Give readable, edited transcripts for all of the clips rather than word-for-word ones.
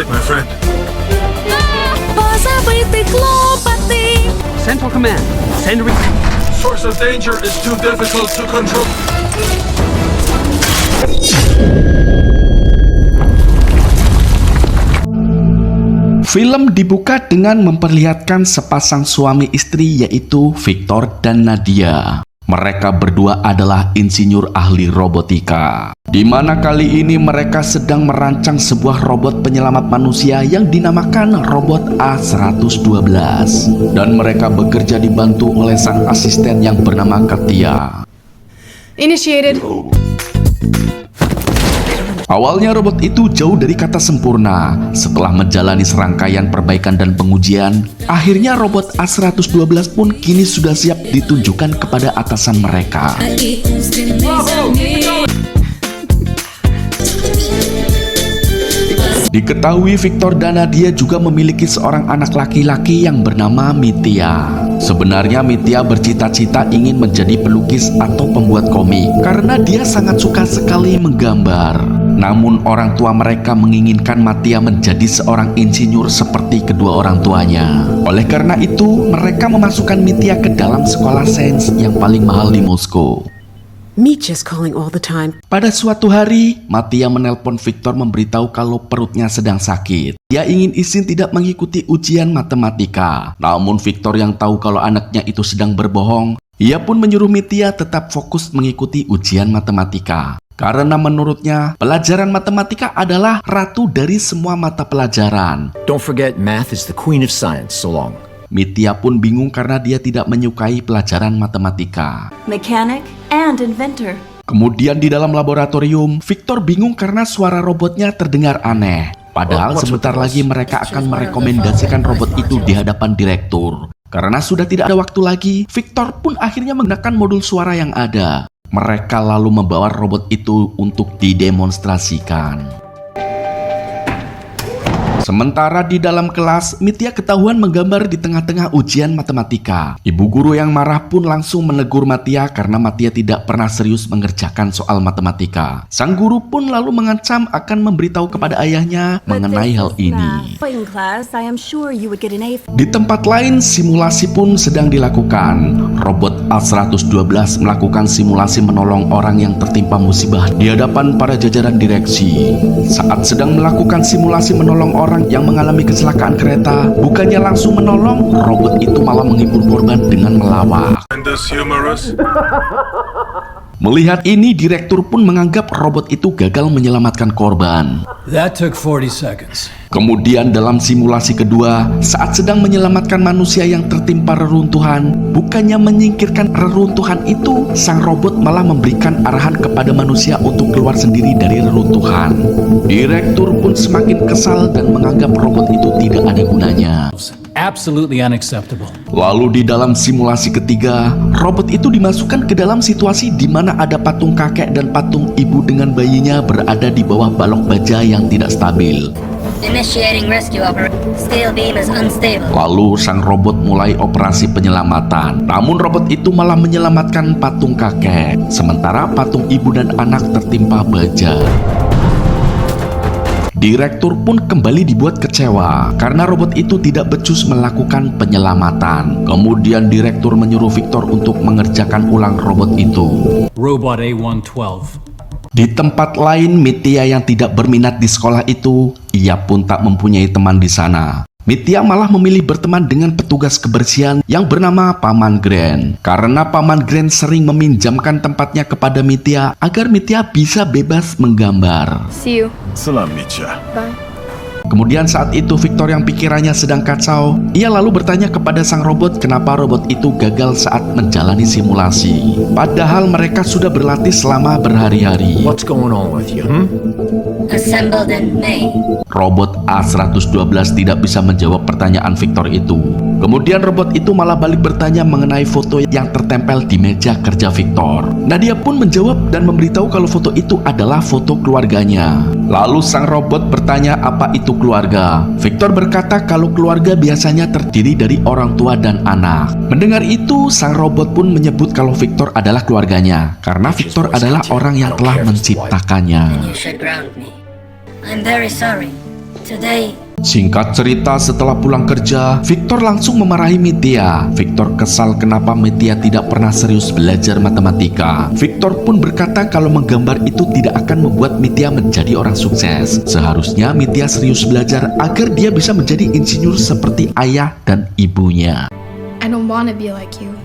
tight, my friend. Central Command, send Source of danger is too difficult to control. Film dibuka dengan memperlihatkan sepasang suami istri yaitu Victor dan Nadia. Mereka berdua adalah insinyur ahli robotika. Di mana kali ini mereka sedang merancang sebuah robot penyelamat manusia yang dinamakan robot A112. Dan mereka bekerja dibantu oleh sang asisten yang bernama Katia. Initiated. Awalnya robot itu jauh dari kata sempurna. Setelah menjalani serangkaian perbaikan dan pengujian, akhirnya robot A112 pun kini sudah siap ditunjukkan kepada atasan mereka. Diketahui Victor dan Nadia juga memiliki seorang anak laki-laki yang bernama Mitya. Sebenarnya Mitya bercita-cita ingin menjadi pelukis atau pembuat komik karena dia sangat suka sekali menggambar. Namun orang tua mereka menginginkan Mitya menjadi seorang insinyur seperti kedua orang tuanya. Oleh karena itu, mereka memasukkan Mitya ke dalam sekolah sains yang paling mahal di Moskow. Mitya's calling all the time. Pada suatu hari, Mitya menelpon Victor memberitahu kalau perutnya sedang sakit. Dia ingin izin tidak mengikuti ujian matematika. Namun Victor yang tahu kalau anaknya itu sedang berbohong, ia pun menyuruh Mitya tetap fokus mengikuti ujian matematika. Karena menurutnya, pelajaran matematika adalah ratu dari semua mata pelajaran. Don't forget, math is the queen of science, so long. Mitya pun bingung karena dia tidak menyukai pelajaran matematika. Mechanic and inventor. Kemudian di dalam laboratorium, Victor bingung karena suara robotnya terdengar aneh. Padahal sebentar lagi mereka akan merekomendasikan robot itu di hadapan direktur. Karena sudah tidak ada waktu lagi, Victor pun akhirnya menggunakan modul suara yang ada. Mereka lalu membawa robot itu untuk didemonstrasikan. Sementara di dalam kelas, Mitya ketahuan menggambar di tengah-tengah ujian matematika. Ibu guru yang marah pun langsung menegur Mitya karena Mitya tidak pernah serius mengerjakan soal matematika. Sang guru pun lalu mengancam akan memberitahu kepada ayahnya mengenai hal ini. Di tempat lain, simulasi pun sedang dilakukan. Robot A112 melakukan simulasi menolong orang yang tertimpa musibah di hadapan para jajaran direksi. Saat sedang melakukan simulasi menolong orang yang mengalami kecelakaan kereta, bukannya langsung menolong, robot itu malah menghibur korban dengan melawak. And this humorous? Melihat ini, direktur pun menganggap robot itu gagal menyelamatkan korban. That took 40 seconds. Kemudian dalam simulasi kedua, saat sedang menyelamatkan manusia yang tertimpa reruntuhan, bukannya menyingkirkan reruntuhan itu, sang robot malah memberikan arahan kepada manusia untuk keluar sendiri dari reruntuhan. Direktur pun semakin kesal dan menganggap robot itu tidak ada gunanya. Absolutely unacceptable. Lalu di dalam simulasi ketiga, robot itu dimasukkan ke dalam situasi di mana ada patung kakek dan patung ibu dengan bayinya berada di bawah balok baja yang tidak stabil. Initiating rescue operation. Steel beam is unstable. Lalu sang robot mulai operasi penyelamatan. Namun robot itu malah menyelamatkan patung kakek, sementara patung ibu dan anak tertimpa baja. Direktur pun kembali dibuat kecewa karena robot itu tidak becus melakukan penyelamatan. Kemudian direktur menyuruh Victor untuk mengerjakan ulang robot itu. Robot A112. Di tempat lain, Mitya yang tidak berminat di sekolah itu, ia pun tak mempunyai teman di sana. Mitya malah memilih berteman dengan petugas kebersihan yang bernama Paman Grant. Karena Paman Grant sering meminjamkan tempatnya kepada Mitya agar Mitya bisa bebas menggambar. See you. Salam, Mitya. Bye. Kemudian saat itu Victor yang pikirannya sedang kacau, ia lalu bertanya kepada sang robot kenapa robot itu gagal saat menjalani simulasi. Padahal mereka sudah berlatih selama berhari-hari. What's going on with you? Assembled in May. Robot A112 tidak bisa menjawab pertanyaan Victor itu. Kemudian robot itu malah balik bertanya mengenai foto yang tertempel di meja kerja Victor. Nadia pun menjawab dan memberitahu kalau foto itu adalah foto keluarganya. Lalu sang robot bertanya apa itu keluarga. Victor berkata kalau keluarga biasanya terdiri dari orang tua dan anak. Mendengar itu, sang robot pun menyebut kalau Victor adalah keluarganya karena Victor adalah orang yang telah menciptakannya. You should ground me. I'm very sorry. Today, Singkat cerita, setelah pulang kerja, Victor langsung memarahi Mitya. Victor kesal kenapa Mitya tidak pernah serius belajar matematika. Victor pun berkata kalau menggambar itu tidak akan membuat Mitya menjadi orang sukses. Seharusnya Mitya serius belajar agar dia bisa menjadi insinyur seperti ayah dan ibunya. I don't want to be like you.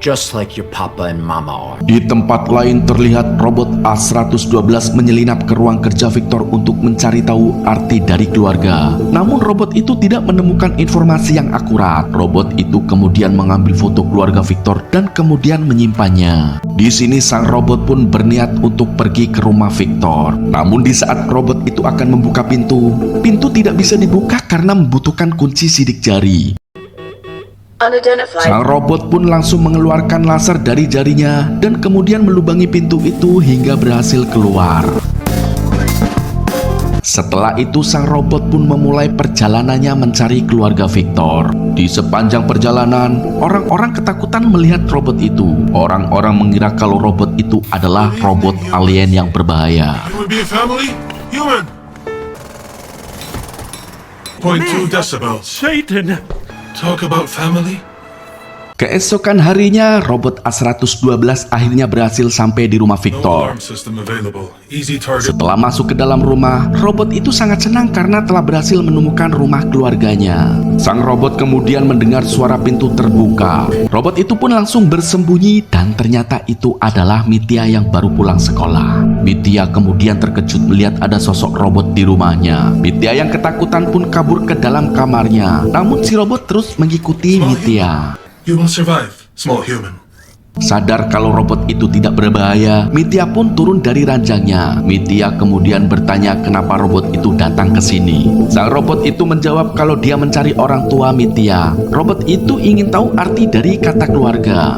Just like your papa and mama are. Di tempat lain terlihat robot A112 menyelinap ke ruang kerja Victor untuk mencari tahu arti dari keluarga. Namun robot itu tidak menemukan informasi yang akurat. Robot itu kemudian mengambil foto keluarga Victor dan kemudian menyimpannya. Di sini sang robot pun berniat untuk pergi ke rumah Victor. Namun di saat robot itu akan membuka pintu, pintu tidak bisa dibuka karena membutuhkan kunci sidik jari. Sang robot pun langsung mengeluarkan laser dari jarinya dan kemudian melubangi pintu itu hingga berhasil keluar. Setelah itu sang robot pun memulai perjalanannya mencari keluarga Victor. Di sepanjang perjalanan, orang-orang ketakutan melihat robot itu. Orang-orang mengira kalau robot itu adalah robot alien yang berbahaya. You would be a family? Human! 0.2 decibels. Satan! Talk about family? Keesokan harinya, robot A112 akhirnya berhasil sampai di rumah No Victor. alarm system available. Easy target. Setelah masuk ke dalam rumah, robot itu sangat senang karena telah berhasil menemukan rumah keluarganya. Sang robot kemudian mendengar suara pintu terbuka. Robot itu pun langsung bersembunyi dan ternyata itu adalah Mitya yang baru pulang sekolah. Mitya kemudian terkejut melihat ada sosok robot di rumahnya. Mitya yang ketakutan pun kabur ke dalam kamarnya. Namun si robot terus mengikuti Mitya. You will survive, small human. Sadar kalau robot itu tidak berbahaya, Mitya pun turun dari ranjangnya. Mitya kemudian bertanya kenapa robot itu datang ke sini. Sang robot itu menjawab kalau dia mencari orang tua Mitya. Robot itu ingin tahu arti dari kata keluarga.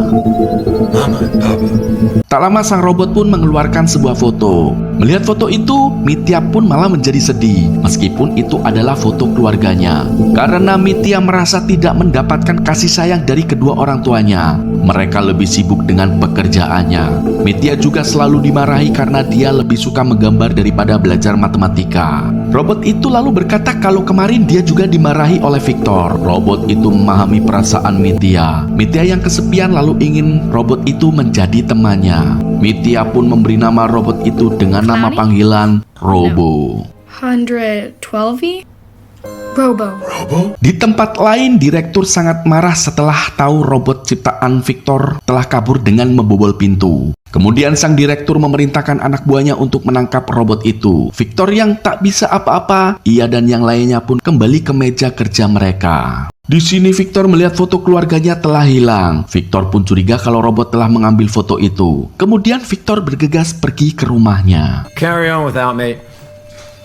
Mama and Papa. Tak lama sang robot pun mengeluarkan sebuah foto. Melihat foto itu, Mitya pun malah menjadi sedih. Meskipun itu adalah foto keluarganya. Karena Mitya merasa tidak mendapatkan kasih sayang dari kedua orang tuanya. Mereka lebih sibuk dengan pekerjaannya. Mitya juga selalu dimarahi karena dia lebih suka menggambar daripada belajar matematika. Robot itu lalu berkata kalau kemarin dia juga dimarahi oleh Victor. Robot itu memahami perasaan Mitya. Mitya yang kesepian lalu ingin robot itu menjadi temannya. Mitya pun memberi nama robot itu dengan nama panggilan Robo. 112? Robo. Robo? Di tempat lain, direktur sangat marah setelah tahu robot ciptaan Victor telah kabur dengan membobol pintu. Kemudian sang direktur memerintahkan anak buahnya untuk menangkap robot itu. Victor yang tak bisa apa-apa, ia dan yang lainnya pun kembali ke meja kerja mereka. Di sini Victor melihat foto keluarganya telah hilang. Victor pun curiga kalau robot telah mengambil foto itu. Kemudian Victor bergegas pergi ke rumahnya. Carry on without me.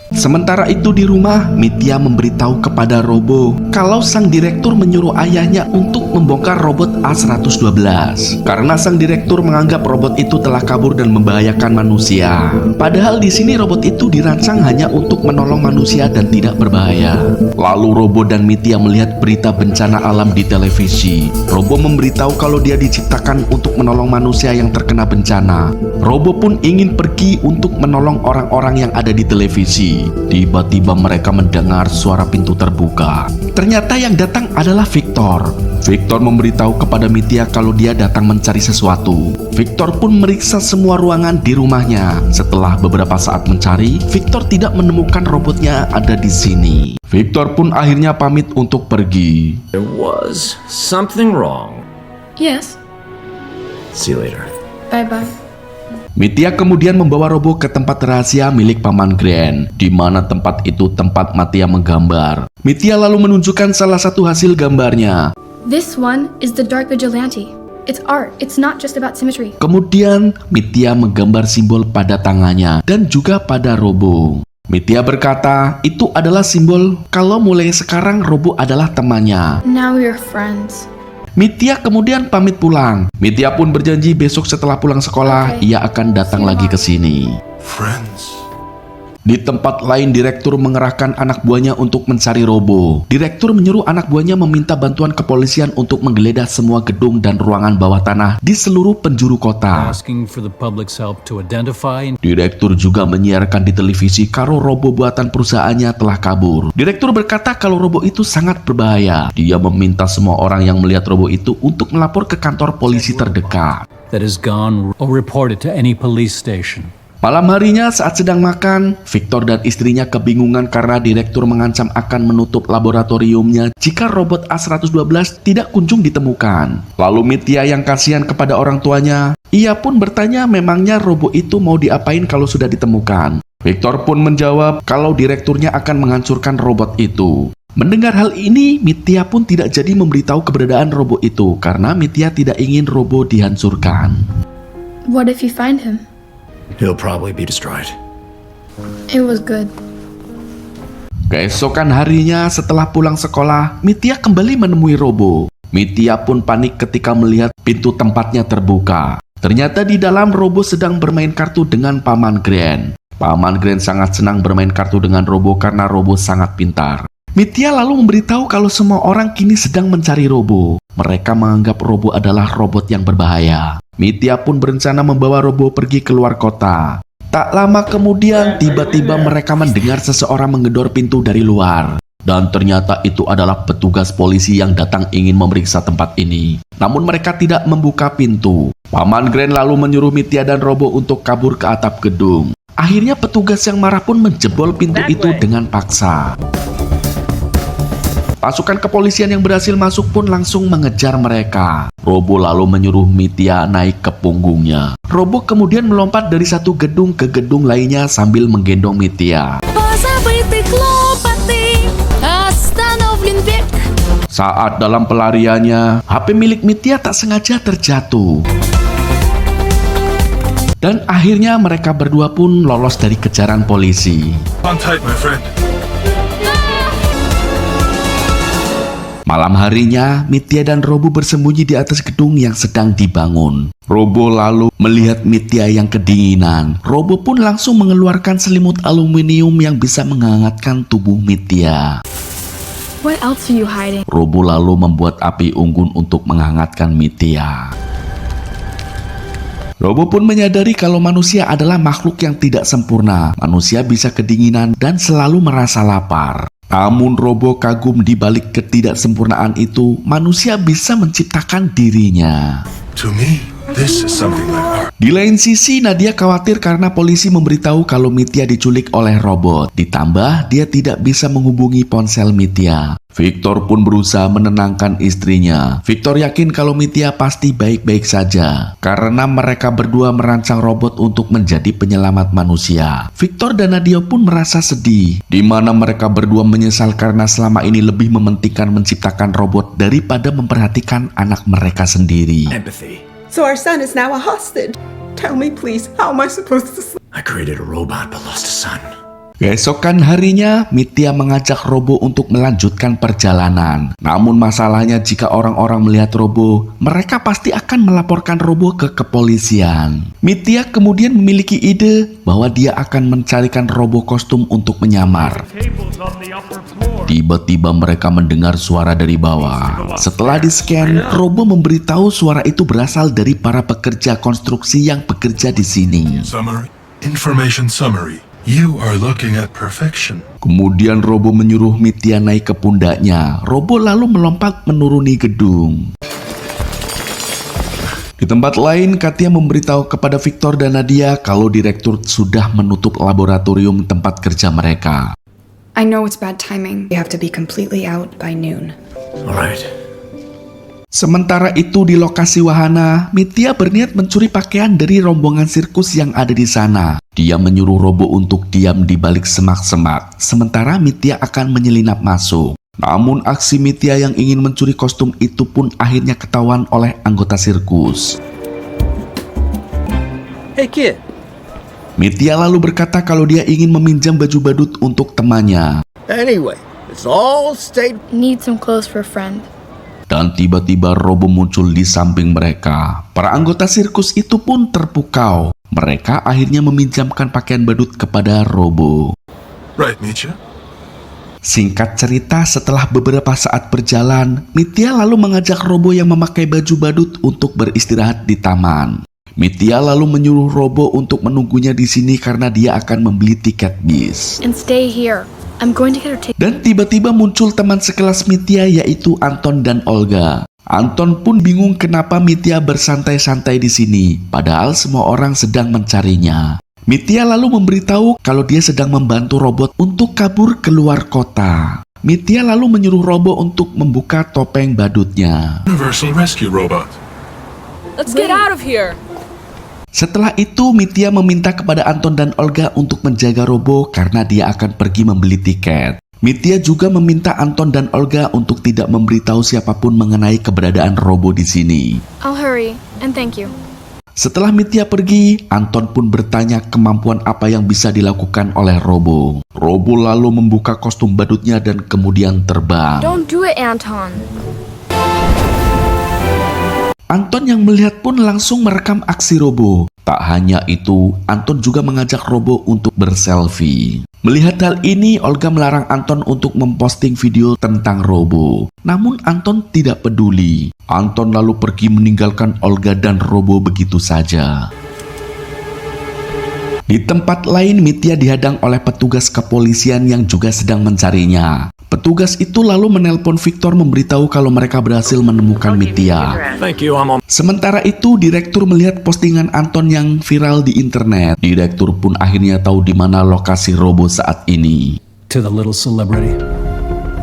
Sementara itu di rumah, Mitya memberitahu kepada Robo kalau sang direktur menyuruh ayahnya untuk membongkar robot A112 karena sang direktur menganggap robot itu telah kabur dan membahayakan manusia. Padahal di sini robot itu dirancang hanya untuk menolong manusia dan tidak berbahaya. Lalu Robo dan Mitya melihat berita bencana alam di televisi. Robo memberitahu kalau dia diciptakan untuk menolong manusia yang terkena bencana. Robo pun ingin pergi untuk menolong orang-orang yang ada di televisi. Tiba-tiba mereka mendengar suara pintu terbuka. Ternyata yang datang adalah Victor. Victor memberitahu kepada Mitya kalau dia datang mencari sesuatu. Victor pun meriksa semua ruangan di rumahnya. Setelah beberapa saat mencari, Victor tidak menemukan robotnya ada di sini. Victor pun akhirnya pamit untuk pergi. There was something wrong. Yes. See you later. Bye-bye. Mitya kemudian membawa Robo ke tempat rahasia milik Paman Grand, di mana tempat itu tempat Mitya menggambar. Mitya lalu menunjukkan salah satu hasil gambarnya. This one is the Dark Vigilante. It's art. It's not just about symmetry. Kemudian Mitya menggambar simbol pada tangannya dan juga pada Robo. Mitya berkata itu adalah simbol kalau mulai sekarang Robo adalah temannya. Now we're friends. Mitya kemudian pamit pulang. Mitya pun berjanji besok setelah pulang sekolah ia akan datang lagi ke sini. Friends. Di tempat lain, direktur mengerahkan anak buahnya untuk mencari Robo. Direktur menyuruh anak buahnya meminta bantuan kepolisian untuk menggeledah semua gedung dan ruangan bawah tanah di seluruh penjuru kota. Asking for the public's help to identify. Direktur juga menyiarkan di televisi kalau Robo buatan perusahaannya telah kabur. Direktur berkata kalau Robo itu sangat berbahaya. Dia meminta semua orang yang melihat Robo itu untuk melapor ke kantor polisi terdekat. That is gone or reported to any police station. Malam harinya saat sedang makan, Victor dan istrinya kebingungan karena direktur mengancam akan menutup laboratoriumnya jika robot A112 tidak kunjung ditemukan. Lalu Mitya yang kasihan kepada orang tuanya, ia pun bertanya memangnya robot itu mau diapain kalau sudah ditemukan. Victor pun menjawab kalau direkturnya akan menghancurkan robot itu. Mendengar hal ini, Mitya pun tidak jadi memberitahu keberadaan robot itu karena Mitya tidak ingin robot dihancurkan. What if you find him? He'll probably be destroyed. It was good. Keesokan harinya setelah pulang sekolah, Mitya kembali menemui Robo. Mitya pun panik ketika melihat pintu tempatnya terbuka. Ternyata di dalam Robo sedang bermain kartu dengan Paman Grant. Paman Grant sangat senang bermain kartu dengan Robo karena Robo sangat pintar. Mitya lalu memberitahu kalau semua orang kini sedang mencari Robo. Mereka menganggap Robo adalah robot yang berbahaya. Mitya pun berencana membawa Robo pergi ke luar kota. Tak lama kemudian, tiba-tiba mereka mendengar seseorang menggedor pintu dari luar. Dan ternyata itu adalah petugas polisi yang datang ingin memeriksa tempat ini. Namun mereka tidak membuka pintu. Paman Grant lalu menyuruh Mitya dan Robo untuk kabur ke atap gedung. Akhirnya petugas yang marah pun menjebol pintu itu dengan paksa. Pasukan kepolisian yang berhasil masuk pun langsung mengejar mereka. Robo lalu menyuruh Mitya naik ke punggungnya. Robo kemudian melompat dari satu gedung ke gedung lainnya sambil menggendong Mitya. Saat dalam pelariannya, HP milik Mitya tak sengaja terjatuh. Dan akhirnya mereka berdua pun lolos dari kejaran polisi. On tight, my friend. Malam harinya, Mitya dan Robo bersembunyi di atas gedung yang sedang dibangun. Robo lalu melihat Mitya yang kedinginan. Robo pun langsung mengeluarkan selimut aluminium yang bisa menghangatkan tubuh Mitya. What else are you hiding? Robo lalu membuat api unggun untuk menghangatkan Mitya. Robo pun menyadari kalau manusia adalah makhluk yang tidak sempurna. Manusia bisa kedinginan dan selalu merasa lapar. Namun Robo kagum di balik ketidaksempurnaan itu, manusia bisa menciptakan dirinya. To me, this is something like art. Di lain sisi, Nadia khawatir karena polisi memberitahu kalau Mitya diculik oleh robot. Ditambah, dia tidak bisa menghubungi ponsel Mitya. Victor pun berusaha menenangkan istrinya. Victor yakin kalau Mitya pasti baik-baik saja karena mereka berdua merancang robot untuk menjadi penyelamat manusia. Victor dan Nadia pun merasa sedih, di mana mereka berdua menyesal karena selama ini lebih mementingkan menciptakan robot daripada memperhatikan anak mereka sendiri. Empathy. So our son is now a hostage. Tell me please, how am I supposed to sleep? I created a robot but lost a son. Keesokan harinya, Mitya mengajak Robo untuk melanjutkan perjalanan. Namun masalahnya jika orang-orang melihat Robo, mereka pasti akan melaporkan Robo ke kepolisian. Mitya kemudian memiliki ide bahwa dia akan mencarikan Robo kostum untuk menyamar. Tiba-tiba mereka mendengar suara dari bawah. Setelah di-scan, Robo memberitahu suara itu berasal dari para pekerja konstruksi yang bekerja di sini. Summary. Information summary. You are looking at perfection. Kemudian Robo menyuruh Mitya naik ke pundaknya. Robo lalu melompat menuruni gedung. Di tempat lain, Katya memberitahu kepada Victor dan Nadia kalau direktur sudah menutup laboratorium tempat kerja mereka. I know it's bad timing. We have to be completely out by noon. Alright. Sementara itu di lokasi wahana, Mitya berniat mencuri pakaian dari rombongan sirkus yang ada di sana. Dia menyuruh Robo untuk diam di balik semak-semak, sementara Mitya akan menyelinap masuk. Namun aksi Mitya yang ingin mencuri kostum itu pun akhirnya ketahuan oleh anggota sirkus. Hey kid. Mitya lalu berkata kalau dia ingin meminjam baju badut untuk temannya. Anyway, it's all state. Need some clothes for a friend. Dan tiba-tiba Robo muncul di samping mereka. Para anggota sirkus itu pun terpukau. Mereka akhirnya meminjamkan pakaian badut kepada Robo. Right, Mitya? Singkat cerita, setelah beberapa saat berjalan, Mitya lalu mengajak Robo yang memakai baju badut untuk beristirahat di taman. Mitya lalu menyuruh Robo untuk menunggunya di sini karena dia akan membeli tiket bis. And stay here. I'm going to get her ticket. Dan tiba-tiba muncul teman sekelas Mitya, yaitu Anton dan Olga. Anton pun bingung kenapa Mitya bersantai-santai di sini, padahal semua orang sedang mencarinya. Mitya lalu memberitahu kalau dia sedang membantu robot untuk kabur keluar kota. Mitya lalu menyuruh Robo untuk membuka topeng badutnya. Universal Rescue Robot. Let's get out of here! Setelah itu, Mitya meminta kepada Anton dan Olga untuk menjaga Robo karena dia akan pergi membeli tiket. Mitya juga meminta Anton dan Olga untuk tidak memberitahu siapapun mengenai keberadaan Robo di sini. I'll hurry, and thank you. Setelah Mitya pergi, Anton pun bertanya kemampuan apa yang bisa dilakukan oleh Robo. Robo lalu membuka kostum badutnya dan kemudian terbang. Don't do it, Anton. Anton yang melihat pun langsung merekam aksi Robo. Tak hanya itu, Anton juga mengajak Robo untuk berselfie. Melihat hal ini, Olga melarang Anton untuk memposting video tentang Robo. Namun Anton tidak peduli. Anton lalu pergi meninggalkan Olga dan Robo begitu saja. Di tempat lain, Mitya dihadang oleh petugas kepolisian yang juga sedang mencarinya. Petugas itu lalu menelpon Victor memberitahu kalau mereka berhasil menemukan Mitya. Thank you, I'm on. Sementara itu, direktur melihat postingan Anton yang viral di internet. Direktur pun akhirnya tahu di mana lokasi Robo saat ini. To the little celebrity.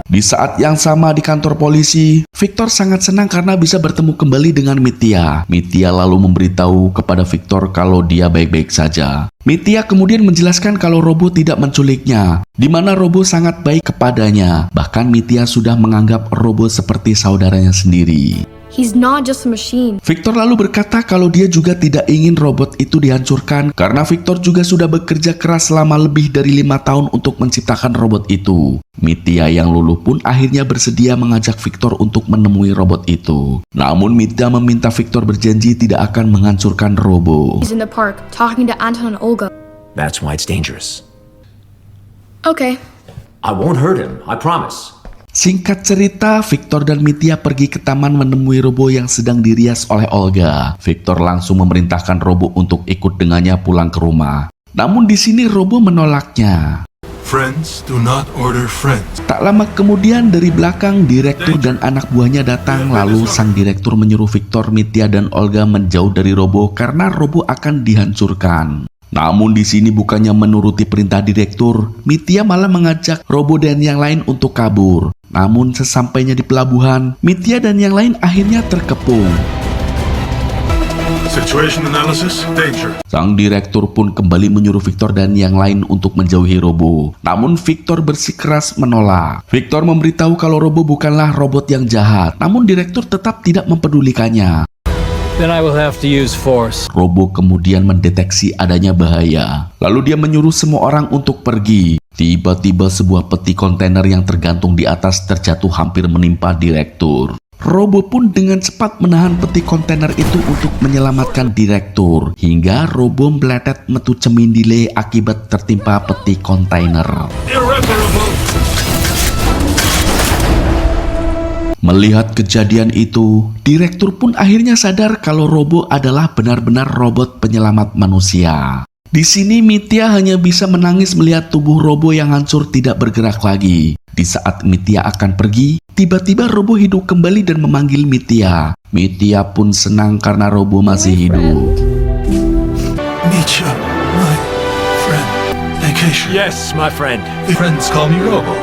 Di saat yang sama di kantor polisi, Victor sangat senang karena bisa bertemu kembali dengan Mitya. Mitya lalu memberitahu kepada Victor kalau dia baik-baik saja. Mitya kemudian menjelaskan kalau Robo tidak menculiknya, di mana Robo sangat baik kepadanya. Bahkan Mitya sudah menganggap Robo seperti saudaranya sendiri. He's not just a machine. Victor lalu berkata kalau dia juga tidak ingin robot itu dihancurkan karena Victor juga sudah bekerja keras selama lebih dari 5 tahun untuk menciptakan robot itu. Mitya yang luluh pun akhirnya bersedia mengajak Victor untuk menemui robot itu. Namun Mitya meminta Victor berjanji tidak akan menghancurkan Robo. He's in the park, talking to Anton and Olga. That's why it's dangerous. Okay. I won't hurt him, I promise. Singkat cerita, Victor dan Mitya pergi ke taman menemui Robo yang sedang dirias oleh Olga. Victor langsung memerintahkan Robo untuk ikut dengannya pulang ke rumah. Namun di sini Robo menolaknya. Friends do not order friends. Tak lama kemudian dari belakang direktur dan anak buahnya datang, lalu sang direktur menyuruh Victor, Mitya dan Olga menjauh dari Robo karena Robo akan dihancurkan. Namun di sini bukannya menuruti perintah direktur, Mitya malah mengajak Robo dan yang lain untuk kabur. Namun sesampainya di pelabuhan, Mitya dan yang lain akhirnya terkepung. Situation analysis, danger. Sang direktur pun kembali menyuruh Victor dan yang lain untuk menjauhi Robo. Namun Victor bersikeras menolak. Victor memberitahu kalau Robo bukanlah robot yang jahat. Namun direktur tetap tidak mempedulikannya. Then I will have to use force. Robo kemudian mendeteksi adanya bahaya. Lalu dia menyuruh semua orang untuk pergi. Tiba-tiba sebuah peti kontainer yang tergantung di atas terjatuh hampir menimpa direktur. Robo pun dengan cepat menahan peti kontainer itu untuk menyelamatkan direktur. Hingga Robo meletet metu cemindile akibat tertimpa peti kontainer. Melihat kejadian itu, direktur pun akhirnya sadar kalau Robo adalah benar-benar robot penyelamat manusia. Di sini Mitya hanya bisa menangis melihat tubuh Robo yang hancur tidak bergerak lagi. Di saat Mitya akan pergi, tiba-tiba Robo hidup kembali dan memanggil Mitya. Mitya pun senang karena Robo masih hidup. Mitya, my friend. Vacation. Yes, my friend. Friends call me Robo.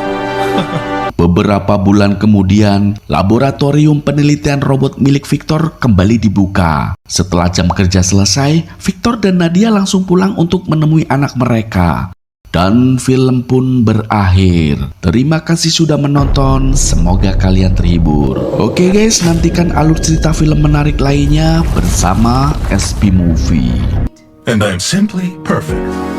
Beberapa bulan kemudian, laboratorium penelitian robot milik Victor kembali dibuka. Setelah jam kerja selesai, Victor dan Nadia langsung pulang untuk menemui anak mereka. Dan film pun berakhir. Terima kasih sudah menonton, semoga kalian terhibur. Oke guys, nantikan alur cerita film menarik lainnya bersama SP Movie. And I'm simply perfect.